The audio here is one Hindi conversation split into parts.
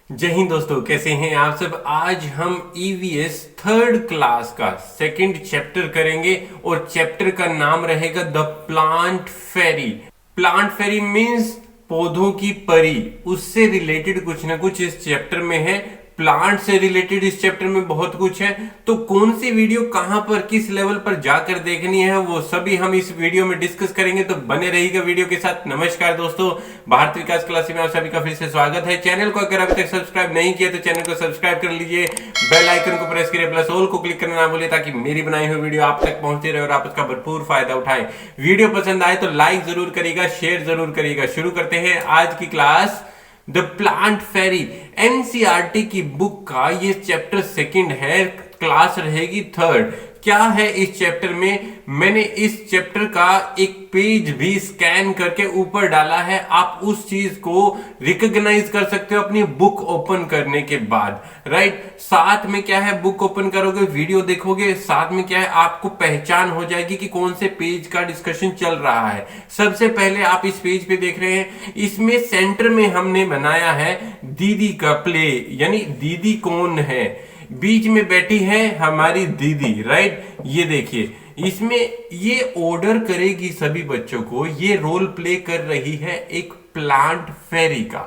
जय हिंद दोस्तों, कैसे हैं आप सब। आज हम ईवीएस थर्ड क्लास का सेकंड चैप्टर करेंगे और चैप्टर का नाम रहेगा the plant fairy. Plant fairy means पौधों की परी। उससे रिलेटेड कुछ ना कुछ इस चैप्टर में है। प्लांट से रिलेटेड इस चैप्टर में बहुत कुछ है। तो कौन सी वीडियो कहां पर किस लेवल पर जाकर देखनी है वो सभी हम इस वीडियो में डिस्कस करेंगे, तो बने रहिएगा वीडियो के साथ। नमस्कार दोस्तों, भारत विकास क्लास में आप सभी का फिर से स्वागत है। चैनल को अगर अभी तक सब्सक्राइब नहीं किया तो चैनल को सब्सक्राइब कर लीजिए, बेल आइकन को प्रेस करिए, प्लस ऑल को क्लिक करना ना भूलिए ताकि मेरी बनाई हुई वीडियो आप तक पहुंचती रहे और आप उसका भरपूर फायदा उठाएं। वीडियो पसंद आए तो लाइक जरूर करिएगा, शेयर जरूर करिएगा। शुरू करते हैं आज की class the plant fairy. NCERT की बुक का ये चैप्टर सेकंड है, क्लास रहेगी थर्ड। क्या है इस चैप्टर में, मैंने इस चैप्टर का एक पेज भी स्कैन करके ऊपर डाला है। आप उस चीज को रिकॉग्नाइज कर सकते हो अपनी बुक ओपन करने के बाद, राइट। साथ में क्या है, बुक ओपन करोगे, वीडियो देखोगे, साथ में क्या है, आपको पहचान हो जाएगी कि कौन से पेज का डिस्कशन चल रहा है। सबसे पहले आप इस पेज पे देख रहे हैं, इसमें सेंटर में हमने बनाया है दीदी का प्ले, यानी दीदी कौन है। बीच में बैठी है हमारी दीदी, राइट। ये देखिए, इसमें ये ऑर्डर करेगी सभी बच्चों को, ये रोल प्ले कर रही है एक प्लांट फेरी का।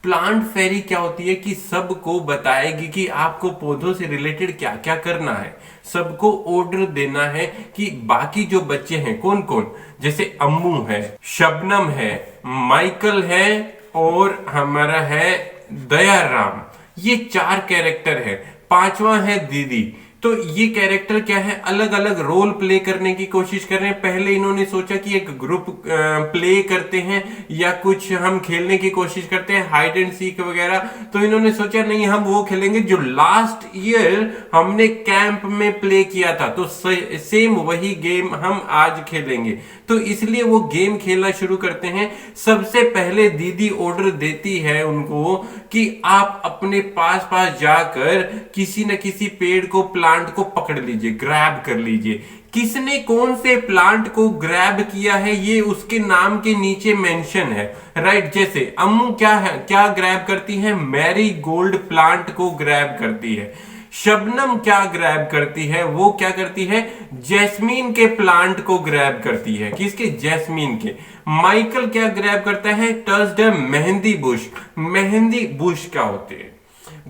प्लांट फेरी क्या होती है कि सबको बताएगी कि आपको पौधों से रिलेटेड क्या क्या करना है। सबको ऑर्डर देना है कि बाकी जो बच्चे हैं कौन कौन, जैसे अम्मू है, शबनम है, माइकल है और हमारा है दयाराम। ये चार कैरेक्टर है। पांचवा है दीदी। तो ये कैरेक्टर क्या है, अलग अलग रोल प्ले करने की कोशिश कर रहे हैं। पहले इन्होंने सोचा कि एक ग्रुप प्ले करते हैं या कुछ हम खेलने की कोशिश करते हैं, हाइड एंड सीक वगैरह। तो इन्होंने सोचा नहीं, हम वो खेलेंगे जो लास्ट ईयर हमने कैंप में प्ले किया था, तो सेम वही गेम हम आज खेलेंगे। तो इसलिए वो गेम खेलना शुरू करते हैं। सबसे पहले दीदी ऑर्डर देती है उनको कि आप अपने पास पास जाकर किसी न किसी पेड़ को, प्लांट को पकड़ लीजिए, ग्रैब कर लीजिए। किसने कौन से प्लांट को ग्रैब किया है ये उसके नाम के नीचे मेंशन है, राइट। जैसे अम्मू क्या है, क्या ग्रैब करती है, मैरी गोल्ड प्लांट को ग्रैब करती है। शबनम क्या ग्रैब करती है, वो क्या करती है, जैस्मीन के प्लांट को ग्रैब करती है। किसके, जैस्मीन के। माइकल क्या ग्रैब करता है, touch the mehndi Bush. Mehndi Bush क्या होते हैं,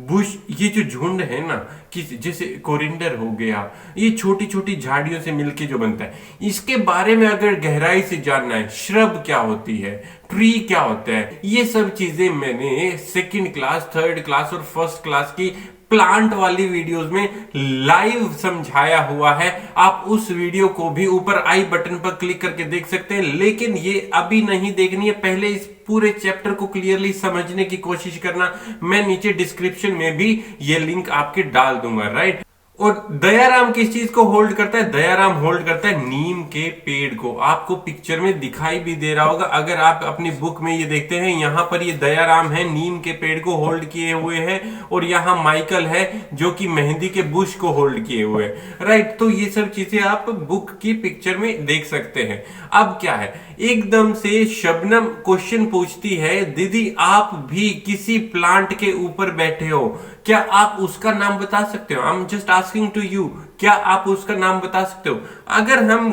बुश ये जो झुंड है ना, कि जैसे कोरिंडर हो गया, ये छोटी छोटी झाड़ियों से मिलके जो बनता है, इसके बारे में अगर गहराई से जानना है, श्रब क्या होती है, ट्री क्या होता है, ये सब चीजें मैंने सेकंड क्लास, थर्ड क्लास और फर्स्ट क्लास की प्लांट वाली वीडियोस में लाइव समझाया हुआ है। आप उस वीडियो को भी ऊपर आई बटन पर क्लिक करके देख सकते हैं, लेकिन ये अभी नहीं देखनी है। पहले इस पूरे चैप्टर को क्लियरली समझने की कोशिश करना। मैं नीचे डिस्क्रिप्शन में भी ये लिंक आपके डाल दूंगा, राइट। और दयाराम किस चीज को होल्ड करता है, दयाराम होल्ड करता है नीम के पेड़ को। आपको पिक्चर में दिखाई भी दे रहा होगा, अगर आप अपनी बुक में ये देखते हैं, यहां पर ये दयाराम है, नीम के पेड़ को होल्ड किए हुए हैं, और यहां माइकल है जो कि मेहंदी के बुश को होल्ड किए हुए हैं, राइट। तो ये सब चीजें आप बुक की पिक्चर में देख सकते हैं। अब क्या है, एकदम से शबनम क्वेश्चन पूछती है, दीदी आप भी किसी प्लांट के ऊपर बैठे हो, क्या आप उसका नाम बता सकते हो। I am just asking to you, क्या आप उसका नाम बता सकते हो। अगर हम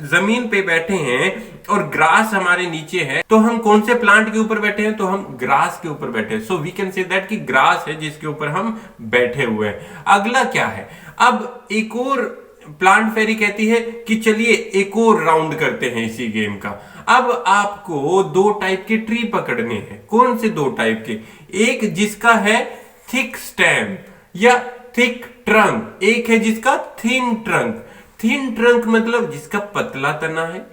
जमीन पे बैठे हैं और ग्रास हमारे नीचे है, तो हम कौन से प्लांट के ऊपर बैठे हैं, तो हम ग्रास के ऊपर बैठे हैं। So we can say that कि ग्रास है जिसके ऊपर हम बैठे हुए हैं। अगला क्या है, अब एक और प्लांट फेरी कहती है कि चलिए एक और राउंड करते हैं इसी गेम का। अब आपको दो टाइप के ट्री पकड़ने हैं। कौन से दो टाइप के, एक जिसका है थिक स्टेम या थिक ट्रंक, एक है जिसका थिन ट्रंक। थिन ट्रंक मतलब जिसका पतला तना है,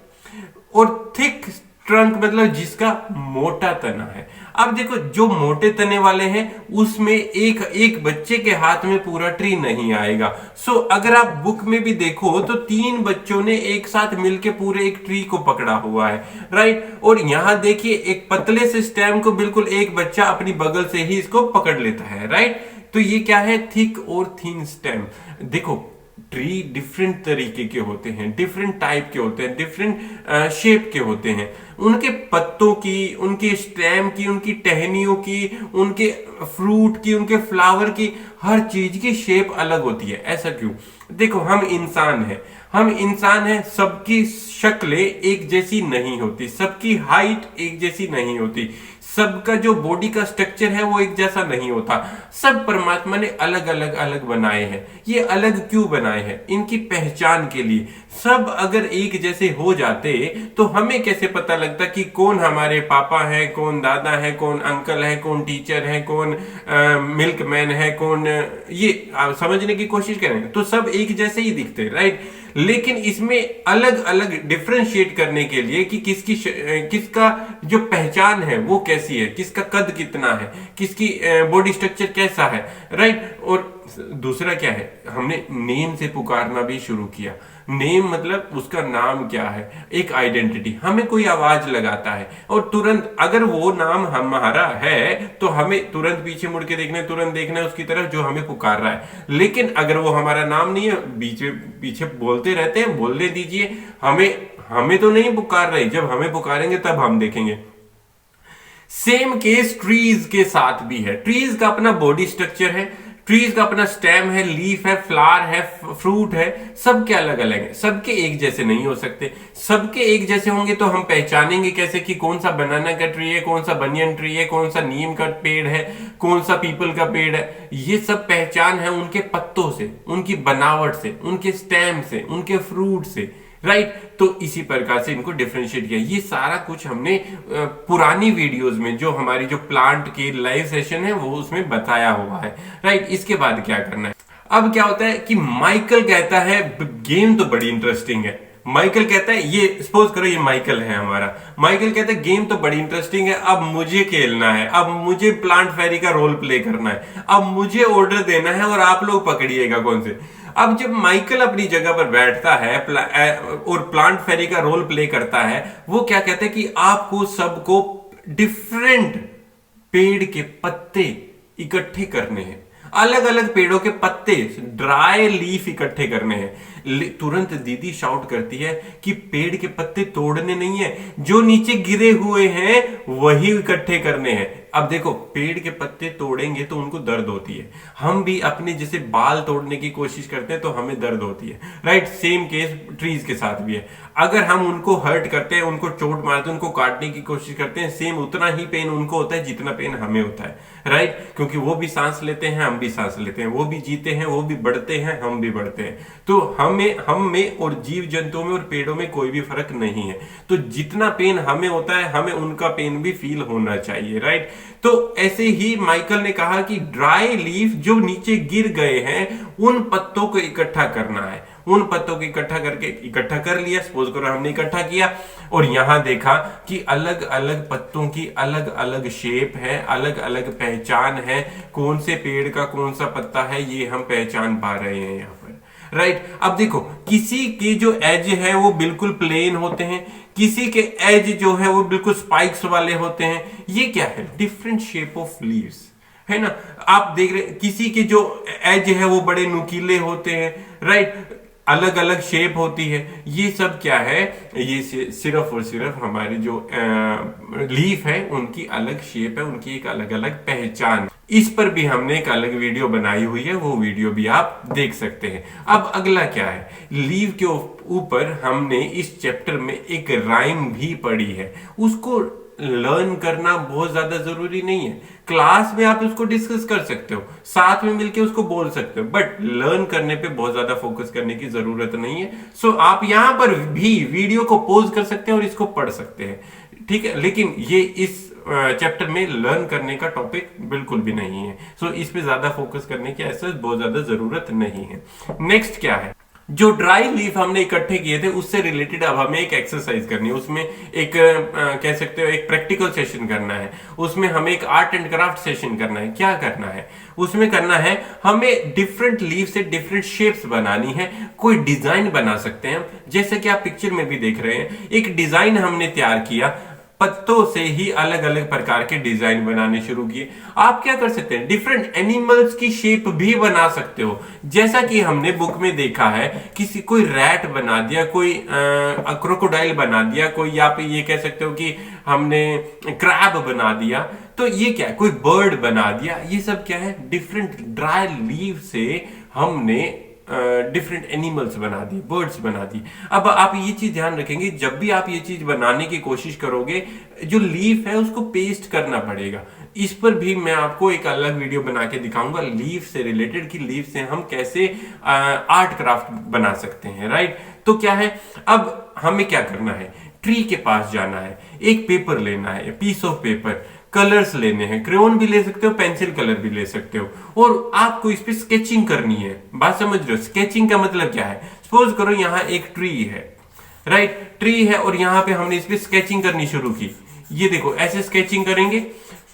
और थिक ट्रंक मतलब जिसका मोटा तना है। अब देखो, जो मोटे तने वाले हैं उसमें एक एक बच्चे के हाथ में पूरा ट्री नहीं आएगा। सो अगर आप बुक में भी देखो तो तीन बच्चों ने एक साथ मिलके पूरे एक ट्री को पकड़ा हुआ है, राइट। और यहां देखिए, एक पतले से स्टेम को बिल्कुल एक बच्चा अपनी बगल से ही इसको पकड़ लेता है, राइट। तो ये क्या है, थिक और थिन स्टेम। देखो, ट्री डिफरेंट तरीके के होते हैं, डिफरेंट टाइप के होते हैं, डिफरेंट शेप के होते हैं। उनके पत्तों की, उनके स्टेम की, उनकी टहनियों की, उनके फ्रूट की, उनके फ्लावर की, हर चीज की शेप अलग होती है। ऐसा क्यों? देखो, हम इंसान हैं, सबकी शक्लें एक जैसी नहीं होती, सबकी हाइट एक जैसी नहीं होती, सबका जो बॉडी का स्ट्रक्चर है वो एक जैसा नहीं होता। सब परमात्मा ने अलग अलग बनाए हैं। ये अलग क्यों बनाए हैं? इनकी पहचान के लिए। सब अगर एक जैसे हो जाते तो हमें कैसे पता लगता कि कौन हमारे पापा है, कौन दादा है, कौन अंकल है, कौन टीचर है, कौन मिल्कमैन है, कौन ये समझने की कोशिश करें तो सब एक जैसे ही दिखते, राइट। लेकिन इसमें अलग अलग डिफरेंशिएट करने के लिए कि किसका जो पहचान है वो कैसी है, किसका कद कितना है, किसकी बॉडी स्ट्रक्चर कैसा है, राइट। और दूसरा क्या है, हमने नेम से पुकारना भी शुरू किया। नेम मतलब उसका नाम क्या है, एक आइडेंटिटी। हमें कोई आवाज लगाता है और तुरंत अगर वो नाम हमारा है तो हमें तुरंत पीछे मुड़ के देखना है, तुरंत देखना है उसकी तरफ जो हमें पुकार रहा है। लेकिन अगर वो हमारा नाम नहीं है, पीछे पीछे बोलते रहते हैं, बोलने दीजिए, हमें तो नहीं पुकार रहे, जब हमें पुकारेंगे तब हम देखेंगे। सेम केस ट्रीज के साथ भी है। ट्रीज का अपना बॉडी स्ट्रक्चर है, ट्रीज का अपना स्टेम है, लीफ है, फ्लावर है, फ्रूट है, सबके अलग अलग है। सबके एक जैसे नहीं हो सकते। सबके एक जैसे होंगे तो हम पहचानेंगे कैसे कि कौन सा बनाना का ट्री है, कौन सा बनियन ट्री है, कौन सा नीम का पेड़ है, कौन सा पीपल का पेड़ है। ये सब पहचान है उनके पत्तों से, उनकी बनावट से, उनके स्टेम से, उनके फ्रूट से, राइट। तो इसी प्रकार से इनको डिफरेंशिएट किया। ये सारा कुछ हमने पुरानी वीडियोस में, जो हमारी जो प्लांट के लाइव सेशन है वो उसमें बताया हुआ है, राइट। इसके बाद क्या करना है? अब क्या होता है कि माइकल कहता है गेम तो बड़ी इंटरेस्टिंग है। माइकल कहता है, ये सपोज करो ये माइकल है हमारा, माइकल कहता है गेम तो बड़ी इंटरेस्टिंग है, अब मुझे खेलना है, अब मुझे प्लांट फेरी का रोल प्ले करना है, अब मुझे ऑर्डर देना है और आप लोग पकड़िएगा कौन से। अब जब माइकल अपनी जगह पर बैठता है और प्लांट फेरी का रोल प्ले करता है, वो क्या कहता है कि आपको सबको डिफरेंट पेड़ के पत्ते इकट्ठे करने हैं, अलग अलग पेड़ों के पत्ते, ड्राई लीफ इकट्ठे करने हैं। तुरंत दीदी शाउट करती है कि पेड़ के पत्ते तोड़ने नहीं है, जो नीचे गिरे हुए हैं वही इकट्ठे करने हैं। अब देखो, पेड़ के पत्ते तोड़ेंगे तो उनको दर्द होती है, हम भी अपने जैसे बाल तोड़ने की कोशिश करते हैं तो हमें दर्द होती है, राइट। सेम केस ट्रीज के साथ भी है। अगर हम उनको हर्ट करते हैं, उनको चोट मारते हैं, उनको काटने की कोशिश करते हैं, सेम उतना ही पेन उनको होता है जितना पेन हमें होता है, राइट। क्योंकि वो भी सांस लेते हैं, हम भी सांस लेते हैं, वो भी जीते हैं, वो भी बढ़ते हैं, हम भी बढ़ते हैं। तो हम में और जीव जंतुओं में और पेड़ों में कोई भी फर्क नहीं है। तो जितना पेन हमें होता है, हमें उनका पेन भी फील होना चाहिए, राइट। तो ऐसे ही माइकल ने कहा कि ड्राई लीफ जो नीचे गिर गए हैं उन पत्तों को इकट्ठा करना है। उन पत्तों को इकट्ठा कर लिया, सपोज करो हमने इकट्ठा किया और यहां देखा कि अलग अलग पत्तों की अलग अलग शेप है, अलग अलग पहचान है, कौन से पेड़ का कौन सा पत्ता है ये हम पहचान पा रहे हैं यहां पर, राइट। अब देखो, किसी के जो एज है वो बिल्कुल प्लेन होते हैं, किसी के एज जो है वो बिल्कुल स्पाइक्स वाले होते हैं। ये क्या है? डिफरेंट शेप ऑफ लीव्स, है ना। आप देख रहे, किसी के जो एज है वो बड़े नुकीले होते हैं, राइट, अलग अलग शेप होती है। ये सब क्या है? ये सिर्फ और सिर्फ हमारी जो लीफ है उनकी अलग शेप है, उनकी एक अलग अलग पहचान। इस पर भी हमने एक अलग वीडियो बनाई हुई है, वो वीडियो भी आप देख सकते हैं। अब अगला क्या है? लीव के ऊपर हमने इस चैप्टर में एक राइम भी पढ़ी है, उसको लर्न करना बहुत ज्यादा जरूरी नहीं है। क्लास में आप उसको डिस्कस कर सकते हो, साथ में मिलके उसको बोल सकते हो, बट लर्न करने पे बहुत ज्यादा फोकस करने की जरूरत नहीं है। सो आप यहां पर भी वीडियो को पॉज कर सकते हैं और इसको पढ़ सकते हैं, ठीक है। लेकिन ये इस चैप्टर में लर्न करने का टॉपिक बिल्कुल भी नहीं है, सो इस पे ज्यादा फोकस करने की ऐसा बहुत ज्यादा जरूरत नहीं है। नेक्स्ट क्या है? जो ड्राई लीफ हमने इकट्ठे किए थे उससे रिलेटेड अब हमें एक एक्सरसाइज करनी है, उसमें एक कह सकते हो एक प्रैक्टिकल सेशन करना है, उसमें हमें एक आर्ट एंड क्राफ्ट सेशन करना है। क्या करना है उसमें? करना है हमें डिफरेंट लीफ से डिफरेंट शेप्स बनानी है, कोई डिजाइन बना सकते हैं, जैसे कि आप पिक्चर में भी देख रहे हैं। एक डिजाइन हमने तैयार किया, पत्तों से ही अलग अलग प्रकार के डिजाइन बनाने शुरू किए। आप क्या कर सकते हैं, डिफरेंट एनिमल्स की शेप भी बना सकते हो। जैसा कि हमने बुक में देखा है, किसी कोई रैट बना दिया, कोई क्रोकोडाइल बना दिया, कोई आप ये कह सकते हो कि हमने क्रैब बना दिया। तो ये क्या है, कोई बर्ड बना दिया। ये सब क्या है, डिफरेंट ड्राई लीव से हमने डिफरेंट एनिमल्स बना दिए, बर्ड्स बना दिए। अब आप ये चीज ध्यान रखेंगे, जब भी आप ये चीज बनाने की कोशिश करोगे, जो लीफ है उसको पेस्ट करना पड़ेगा। इस पर भी मैं आपको एक अलग वीडियो बना के दिखाऊंगा, लीफ से रिलेटेड, कि लीफ से हम कैसे आर्ट क्राफ्ट बना सकते हैं, राइट। तो क्या है, अब हमें क्या करना है, ट्री के पास जाना है, एक पेपर लेना है, पीस ऑफ पेपर, कलर्स लेने हैं, क्रेयॉन भी ले सकते हो, पेंसिल कलर भी ले सकते हो, और आपको इस पे स्केचिंग करनी है। बात समझ रहे हो, स्केचिंग का मतलब क्या है, सपोज करो यहाँ एक ट्री है, राइट, ट्री है, और यहाँ पे हमने इस पे स्केचिंग करनी शुरू की। ये देखो, ऐसे स्केचिंग करेंगे।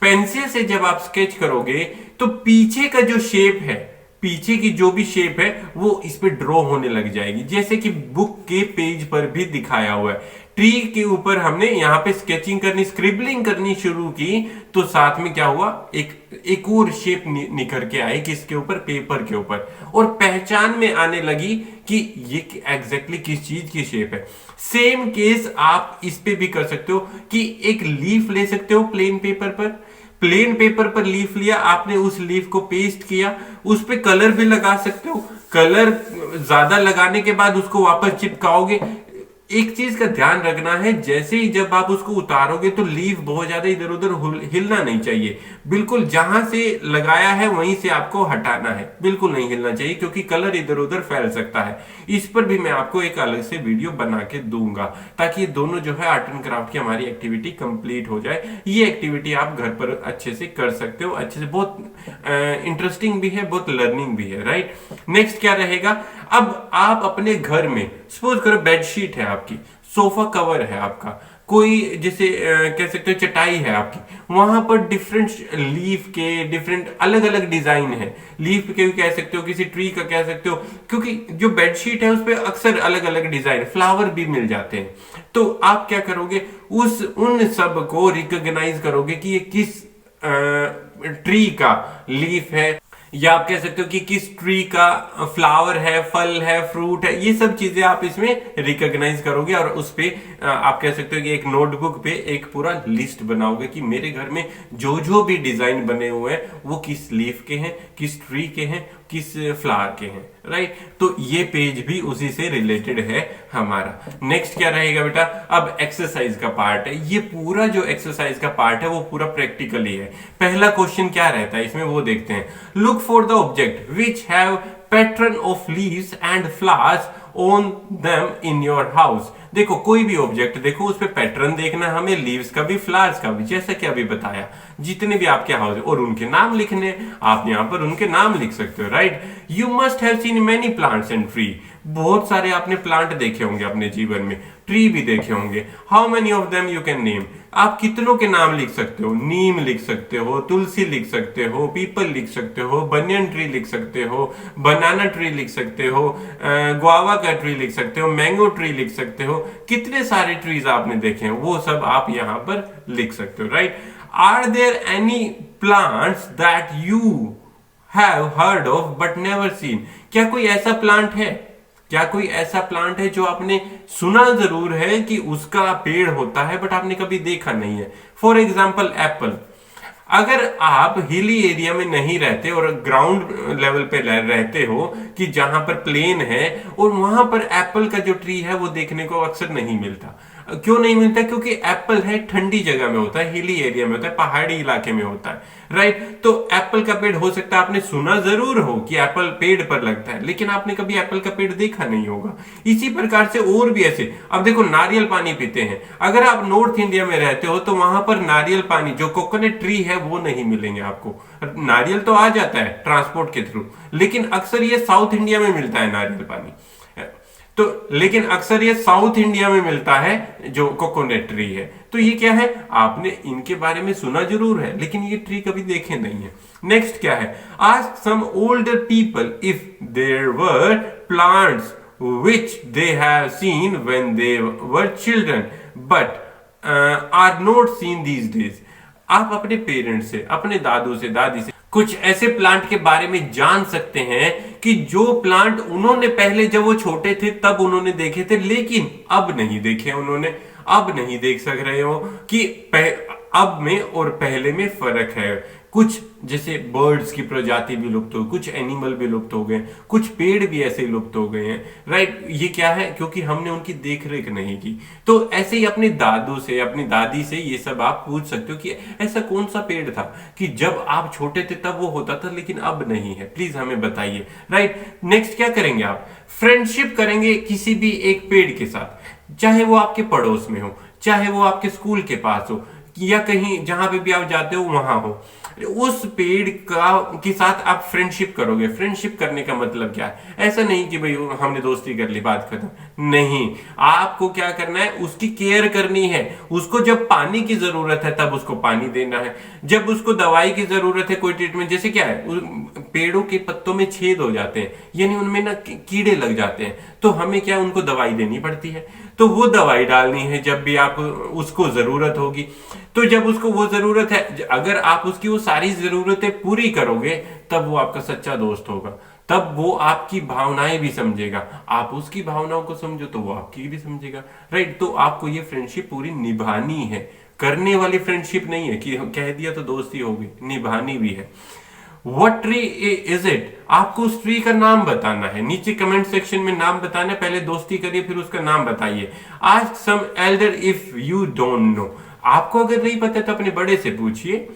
पेंसिल से जब आप स्केच करोगे तो पीछे का जो शेप है, पीछे की जो भी शेप है वो इस पे ड्रॉ होने लग जाएगी, जैसे कि बुक के पेज पर भी दिखाया हुआ है। ट्री के ऊपर हमने यहाँ पे स्केचिंग करनी, स्क्रिबलिंग करनी शुरू की, तो साथ में क्या हुआ, एक और शेप निखर के आई, किसके ऊपर, पेपर के ऊपर, और पहचान में आने लगी कि ये एग्जैक्टली किस चीज की शेप है। सेम केस आप इस पे भी कर सकते हो, कि एक लीफ ले सकते हो प्लेन पेपर पर, प्लेन पेपर पर लीफ लिया आपने, उस लीफ को पेस्ट किया, उस पे कलर भी लगा सकते हो। कलर ज्यादा लगाने के बाद उसको वापस चिपकाओगे। एक चीज का ध्यान रखना है, जैसे ही जब आप उसको उतारोगे तो लीफ बहुत ज्यादा इधर उधर हिलना नहीं चाहिए, बिल्कुल जहां से लगाया है वहीं से आपको हटाना है, बिल्कुल नहीं हिलना चाहिए, क्योंकि कलर इधर उधर फैल सकता है। इस पर भी मैं आपको एक अलग से वीडियो बना के दूंगा, ताकि ये दोनों जो है आर्ट एंड क्राफ्ट की हमारी एक्टिविटी कंप्लीट हो जाए। ये एक्टिविटी आप घर पर अच्छे से कर सकते हो, अच्छे से, बहुत इंटरेस्टिंग भी है, बहुत लर्निंग भी है, राइट। नेक्स्ट क्या रहेगा, अब आप अपने घर में, सपोज करो बेडशीट है आपकी, सोफा कवर है आपका, कोई जैसे कह सकते हो चटाई है आपकी, वहां पर डिफरेंट लीफ के डिफरेंट अलग अलग डिजाइन है। लीफ के भी कह सकते हो, किसी ट्री का कह सकते हो, क्योंकि जो बेडशीट है उस पर अक्सर अलग अलग डिजाइन, फ्लावर भी मिल जाते हैं। तो आप क्या करोगे, उन सब को रिकॉग्नाइज करोगे कि ये किस ट्री का लीफ है, या आप कह सकते हो कि किस ट्री का फ्लावर है, फल है, फ्रूट है। ये सब चीजें आप इसमें रिकॉग्नाइज करोगे, और उस पे आप कह सकते हो कि एक नोटबुक पे एक पूरा लिस्ट बनाओगे कि मेरे घर में जो जो भी डिजाइन बने हुए हैं वो किस लीफ के हैं, किस ट्री के हैं, किस फ्लावर के हैं, राइट। तो ये पेज भी उसी से रिलेटेड है हमारा। नेक्स्ट क्या रहेगा बेटा, अब एक्सरसाइज का पार्ट है। ये पूरा जो एक्सरसाइज का पार्ट है वो पूरा प्रैक्टिकली है। पहला क्वेश्चन क्या रहता है इसमें वो देखते हैं। Look for the object which have pattern of leaves and flowers on them in your house. देखो कोई भी ऑब्जेक्ट देखो, उस पे पैटर्न देखना हमें, लीव्स का भी, फ्लावर्स का भी, जैसा कि अभी बताया, जितने भी आपके हाउस, और उनके नाम लिखने, आप यहाँ पर उनके नाम लिख सकते हो, right. You must have seen many plants and tree. बहुत सारे आपने प्लांट देखे होंगे अपने जीवन में, ट्री भी देखे होंगे। How many of them you can name. आप कितनों के नाम लिख सकते हो, नीम लिख सकते हो, तुलसी लिख सकते हो, पीपल लिख सकते हो, बनियन ट्री लिख सकते हो, बनाना ट्री लिख सकते हो, गुआवा का ट्री लिख सकते हो, मैंगो ट्री लिख सकते हो। कितने सारे ट्रीज आपने देखे हैं, वो सब आप यहाँ पर लिख सकते हो, right. Are there any plants that you have heard of but never seen. क्या कोई ऐसा प्लांट है, क्या कोई ऐसा प्लांट है जो आपने सुना जरूर है कि उसका पेड़ होता है बट आपने कभी देखा नहीं है। For example Apple. अगर आप हिली एरिया में नहीं रहते और ग्राउंड लेवल पे रहते हो, कि जहां पर प्लेन है, और वहां पर एप्पल का जो ट्री है वो देखने को अक्सर नहीं मिलता। क्यों नहीं मिलता, क्योंकि एप्पल है ठंडी जगह में होता है, हिली एरिया में होता है, पहाड़ी इलाके में होता है, राइट। तो एप्पल का पेड़ हो सकता है आपने सुना जरूर हो कि एप्पल पेड़ पर लगता है, लेकिन आपने कभी एप्पल का पेड़ देखा नहीं होगा। इसी प्रकार से और भी ऐसे, अब देखो नारियल पानी पीते हैं, अगर आप नॉर्थ इंडिया में रहते हो तो वहां पर नारियल पानी, जो कोकोनट ट्री है, वो नहीं मिलेंगे आपको। नारियल तो आ जाता है ट्रांसपोर्ट के थ्रू, लेकिन अक्सर ये साउथ इंडिया में मिलता है नारियल पानी। तो लेकिन अक्सर ये साउथ इंडिया में मिलता है जो कोकोनट ट्री है। तो ये क्या है, आपने इनके बारे में सुना जरूर है, लेकिन ये ट्री कभी देखे नहीं है। नेक्स्ट क्या है, ask some older people if there were plants which they have seen when they were children but are not seen these days. आप अपने पेरेंट्स से, अपने दादू से, दादी से कुछ ऐसे प्लांट के बारे में जान सकते हैं कि जो प्लांट उन्होंने पहले जब वो छोटे थे तब उन्होंने देखे थे, लेकिन अब नहीं देखे उन्होंने, अब नहीं देख सक रहे हो कि अब में और पहले में फर्क है। कुछ जैसे बर्ड्स की प्रजाति भी लुप्त हो, कुछ एनिमल भी लुप्त हो गए, कुछ पेड़ भी ऐसे लुप्त हो गए हैं, राइट। ये क्या है? क्योंकि हमने उनकी देखरेख नहीं की। तो ऐसे ही अपने दादू से, अपनी दादी से ये सब आप पूछ सकते हो कि ऐसा कौन सा पेड़ था कि जब आप छोटे थे तब वो होता था लेकिन अब नहीं है, प्लीज हमें बताइए, राइट। नेक्स्ट क्या करेंगे आप? फ्रेंडशिप करेंगे किसी भी एक पेड़ के साथ, चाहे वो आपके पड़ोस में हो, चाहे वो आपके स्कूल के पास हो, या कहीं जहां पे भी आप जाते हो वहां हो, उस पेड़ का के साथ आप फ्रेंडशिप करोगे। फ्रेंडशिप करने का मतलब क्या है? ऐसा नहीं कि भाई हमने दोस्ती कर ली बात खत्म, नहीं। आपको क्या करना है? उसकी केयर करनी है। उसको जब पानी की जरूरत है तब उसको पानी देना है, जब उसको दवाई की जरूरत है, कोई ट्रीटमेंट, जैसे क्या है पेड़ों के पत्तों में छेद हो जाते हैं, यानी उनमें ना कीड़े लग जाते हैं, तो हमें क्या उनको दवाई देनी पड़ती है, तो वो दवाई डालनी है जब भी आप उसको जरूरत होगी। तो जब उसको वो जरूरत है, अगर आप उसकी वो सारी जरूरतें पूरी करोगे तब वो आपका सच्चा दोस्त होगा, तब वो आपकी भावनाएं भी समझेगा, आप उसकी भावनाओं को समझो तो वो आपकी भी समझेगा, राइट। तो आपको ये फ्रेंडशिप पूरी निभानी है, करने वाली फ्रेंडशिप नहीं है कि कह दिया तो दोस्ती होगी, निभानी भी है। What tree is it? आपको उस ट्री का नाम बताना है, नीचे कमेंट सेक्शन में नाम बताना है, पहले दोस्ती करिए फिर उसका नाम बताइए। Ask some elder if you don't know। आपको अगर नहीं पता तो अपने बड़े से पूछिए।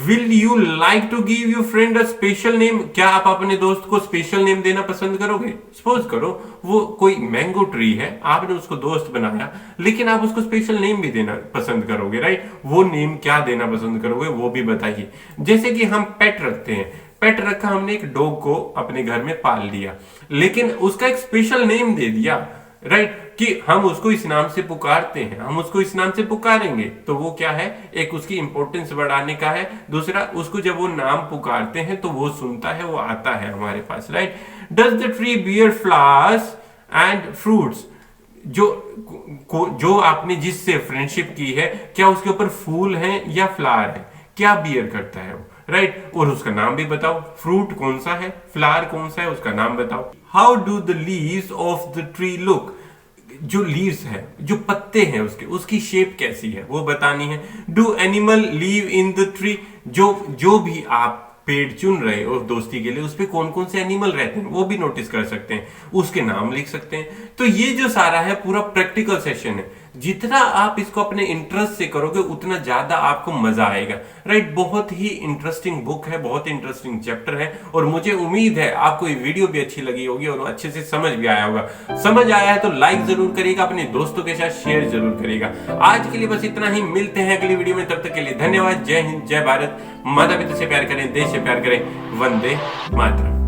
Will you like to give your friend a special name? क्या आप अपने दोस्त को स्पेशल नेम देना पसंद करोगे? सपोज करो वो कोई मैंगो ट्री है, आपने उसको दोस्त बनाया, लेकिन आप उसको स्पेशल नेम भी देना पसंद करोगे, राइट। वो नेम क्या देना पसंद करोगे वो भी बताइए। जैसे कि हम पेट रखते हैं, पेट रखा हमने, एक डॉग को अपने घर में पाल लिया, लेकिन उसका एक स्पेशल नेम दे दिया, राइट, कि हम उसको इस नाम से पुकारते हैं, हम उसको इस नाम से पुकारेंगे, तो वो क्या है? एक उसकी इंपॉर्टेंस बढ़ाने का है। दूसरा, उसको जब वो नाम पुकारते हैं तो वो सुनता है, वो आता है हमारे पास, right. Does the tree bear flowers and fruits? जो आपने जिससे फ्रेंडशिप की है, क्या उसके ऊपर फूल हैं या फ्लावर है? क्या बियर करता है वो, राइट। और उसका नाम भी बताओ, फ्रूट कौन सा है, फ्लावर कौन सा है, उसका नाम बताओ। How do the leaves of the tree look? जो लीव्स है, जो पत्ते हैं उसकी शेप कैसी है वो बतानी है। Do animal leave in the tree? जो भी आप पेड़ चुन रहे हो दोस्ती के लिए, उस पे कौन कौन से एनिमल रहते हैं वो भी नोटिस कर सकते हैं, उसके नाम लिख सकते हैं। तो ये जो सारा है पूरा प्रैक्टिकल सेशन है, जितना आप इसको अपने इंटरेस्ट से करोगे उतना ज्यादा आपको मजा आएगा, राइट। बहुत ही इंटरेस्टिंग बुक है, बहुत इंटरेस्टिंग चैप्टर है, और मुझे उम्मीद है आपको ये वीडियो भी अच्छी लगी होगी और अच्छे से समझ भी आया होगा। समझ आया है तो लाइक जरूर करिएगा, अपने दोस्तों के साथ शेयर जरूर करिएगा। आज के लिए बस इतना ही, मिलते हैं अगली वीडियो में, तब तक के लिए धन्यवाद। जय हिंद, जय भारत। माता पिता से प्यार करें, देश से प्यार करें। वंदे मातरम।